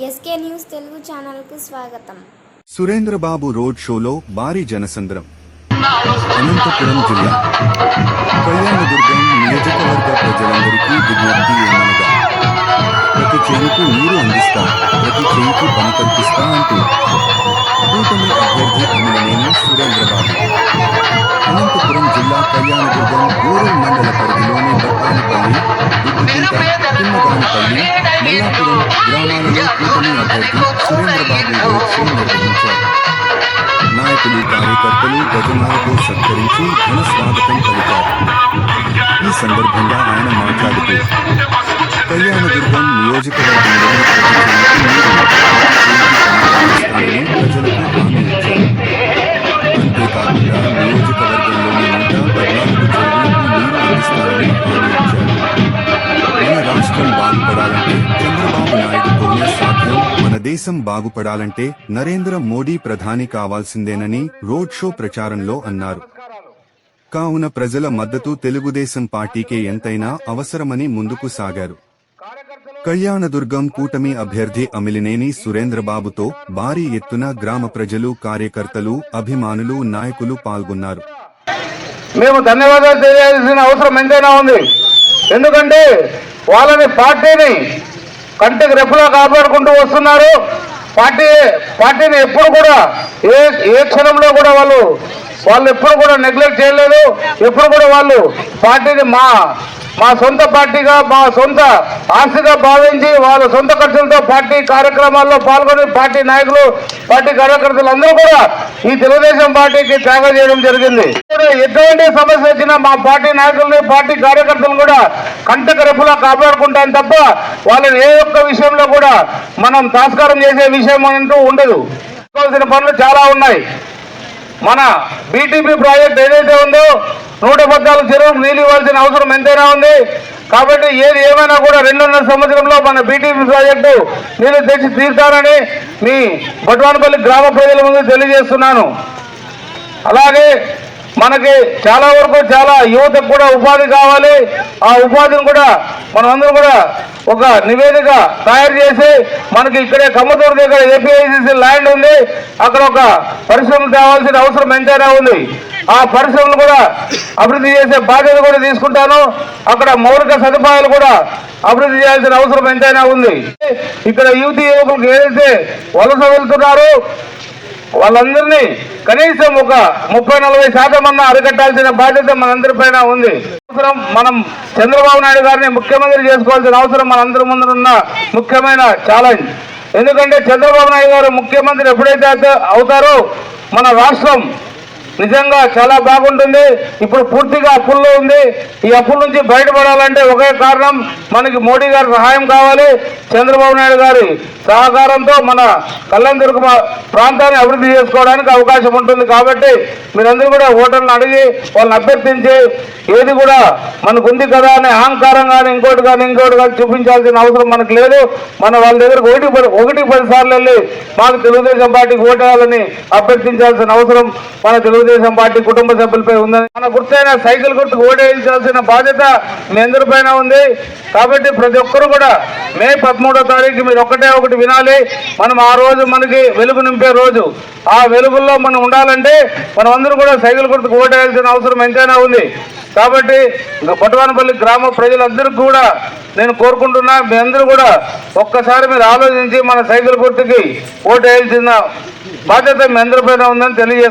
SK news Telugu ఛానల్కు స్వాగతం. Surendra Babu road షోలో భారీ జనసంద్రం. అనంతపురం జిల్లా కళ్యాణదుర్గం నియోజకవర్గ ప్రజలందరికీ విజ్ఞప్తి ఏమనగా, ప్రతి చేనుకు నీరు అందిస్తా, ప్రతి చేయికి పని కల్పిస్తా అంటూ కూటమి అభ్యర్థి అమిలినేని సురేంద్రబాబు అనంతపురం జిల్లా కళ్యాణదుర్గం రూరల్ మండల పరిధిలోని బత్తానిపల్లి, దుద్దుకుంట, తిమ్మగానిపల్లి, మల్లాపురం గ్రామాలలో కూటమి అభ్యర్థి సురేంద్రబాబు రోడ్ షో నిర్వహించారు. నాయకులు, కార్యకర్తలు గజమాలతో సత్కరించి ఘన స్వాగతం పలికారు. ఈ సందర్భంగా ఆయన మాట్లాడుతూ, కళ్యాణదుర్గం నియోజకవర్గంలోని ప్రజలకు హామీ ఇచ్చారు. అంతేకాకుండా నియోజకవర్గంలోని 114 చెరువులకు నీరు అందిస్తారని హామీ ఇచ్చారు. మన రాష్ట్రం బాగుపడాలంటే చంద్రబాబు నాయుడుతోనే సాధ్యం. మన దేశం బాగుపడాలంటే నరేంద్ర మోడీ ప్రధాని కావాల్సిందేనని రోడ్ షో ప్రచారంలో అన్నారు. కావున ప్రజల మద్దతు తెలుగుదేశం పార్టీకే ఎంతైనా అవసరమని ముందుకు సాగారు. కళ్యాణదుర్గం కూటమి అభ్యర్థి అమిలినేని సురేంద్రబాబుతో భారీ ఎత్తున గ్రామ ప్రజలు, కార్యకర్తలు, అభిమానులు, నాయకులు పాల్గొన్నారు. మేము ధన్యవాదాలు తెలియాల్సిన అవసరం ఎంతైనా ఉంది. ఎందుకంటే వాళ్ళని పార్టీని కంటికి రెప్పులా కాపాడుకుంటూ వస్తున్నారు. పార్టీని ఎప్పుడు కూడా ఏ క్షణంలో కూడా వాళ్ళు ఎప్పుడు కూడా నెగ్లెక్ట్ చేయలేదు. ఎప్పుడు కూడా వాళ్ళు పార్టీని మా సొంత పార్టీగా, మా సొంత ఆస్తిగా భావించి వాళ్ళ సొంత ఖర్చులతో పార్టీ కార్యక్రమాల్లో పాల్గొని పార్టీ నాయకులు, పార్టీ కార్యకర్తలు అందరూ కూడా ఈ తెలుగుదేశం పార్టీకి త్యాగం చేయడం జరిగింది. ఎటువంటి సమస్య వచ్చినా మా పార్టీ నాయకుల్ని, పార్టీ కార్యకర్తలను కూడా కంటక రెప్పులా కాపాడుకుంటాను తప్ప వాళ్ళని ఏ ఒక్క విషయంలో కూడా మనం తాస్కారం చేసే విషయం అంటూ ఉండదు. చేసుకోవాల్సిన పనులు చాలా ఉన్నాయి. మన బీటీపీ ప్రాజెక్ట్ ఏదైతే ఉందో 114 చెరువులకు నీళ్ళు ఇవ్వాల్సిన అవసరం ఎంతైనా ఉంది. కాబట్టి ఏది ఏమైనా కూడా 2.5 సంవత్సరంలో మన బీటీపీ ప్రాజెక్టు నీళ్లు తెచ్చి తీర్చాలని మీ బట్వానపల్లి గ్రామ ప్రజల ముందు తెలియజేస్తున్నాను. అలాగే మనకి చాలా వరకు చాలా యువతకు కూడా ఉపాధి కావాలి. ఆ ఉపాధిని కూడా మనమందరం కూడా ఒక నివేదిక తయారు చేసి, మనకి ఇక్కడే కమ్మతూరు దగ్గర ఏపీఐసిసి ల్యాండ్ ఉంది, అక్కడ ఒక పరిశ్రమ తేవాల్సిన అవసరం ఎంతైనా ఉంది. ఆ పరిశ్రమలు కూడా అభివృద్ధి చేసే బాధ్యత కూడా తీసుకుంటాను. అక్కడ మౌలిక సదుపాయాలు కూడా అభివృద్ధి చేయాల్సిన అవసరం ఎంతైనా ఉంది. ఇక్కడ యువకులకు ఏదైతే వలస వెళ్తున్నారో వాళ్ళందరినీ కనీసం ఒక 30-40% అన్న అరికట్టాల్సిన బాధ్యత మనందరిపైన ఉంది. మనం చంద్రబాబు నాయుడు గారిని ముఖ్యమంత్రి చేసుకోవాల్సిన అవసరం మనందరి ముందు ఉన్న ముఖ్యమైన ఛాలెంజ్. ఎందుకంటే చంద్రబాబు నాయుడు గారు ముఖ్యమంత్రి ఎప్పుడైతే అవుతారో మన రాష్ట్రం నిజంగా చాలా బాగుంటుంది. ఇప్పుడు పూర్తిగా అప్పుల్లో ఉంది. ఈ అప్పుల నుంచి బయటపడాలంటే ఒకే కారణం, మనకి మోడీ గారి సహాయం కావాలి. చంద్రబాబు నాయుడు గారి సహకారంతో మన కళ్యాణదుర్గం ప్రాంతాన్ని అభివృద్ధి చేసుకోవడానికి అవకాశం ఉంటుంది. కాబట్టి మీరందరూ కూడా ఓటర్లను అడిగి వాళ్ళని అభ్యర్థించి ఏది కూడా మనకు ఉంది కదా అని అహంకారం కానీ ఇంకోటి కానీ చూపించాల్సిన అవసరం మనకు లేదు. మన వాళ్ళ దగ్గరకు 1-10 సార్లు వెళ్ళి మాకు తెలుగుదేశం పార్టీకి ఓటేయాలని అభ్యర్థించాల్సిన అవసరం మన తెలుగుదేశం పార్టీ కుటుంబ సభ్యులపై ఉందని, మన గుర్తైన సైకిల్ గుర్తుకు ఓటేయించాల్సిన బాధ్యత మీ అందరిపైన ఉంది. కాబట్టి ప్రతి ఒక్కరు కూడా మే 13వ తారీఖు మీరు ఒకటి వినాలి. మనం ఆ రోజు మనకి వెలుగు నింపే రోజు. ఆ వెలుగుల్లో మనం ఉండాలంటే మనం అందరూ కూడా సైకిల్ గుర్తుకు ఓటేయాల్సిన అవసరం ఎంతైనా ఉంది. కాబట్టి బట్వానపల్లి గ్రామ ప్రజలందరికీ కూడా నేను కోరుకుంటున్నా, మీ అందరూ కూడా ఒక్కసారి మీరు ఆలోచించి మన సైకిల్ గుర్తుకి ఓటేయాల్సిన బాధ్యత మీ అందరిపైన ఉందని తెలియజేస్తాను.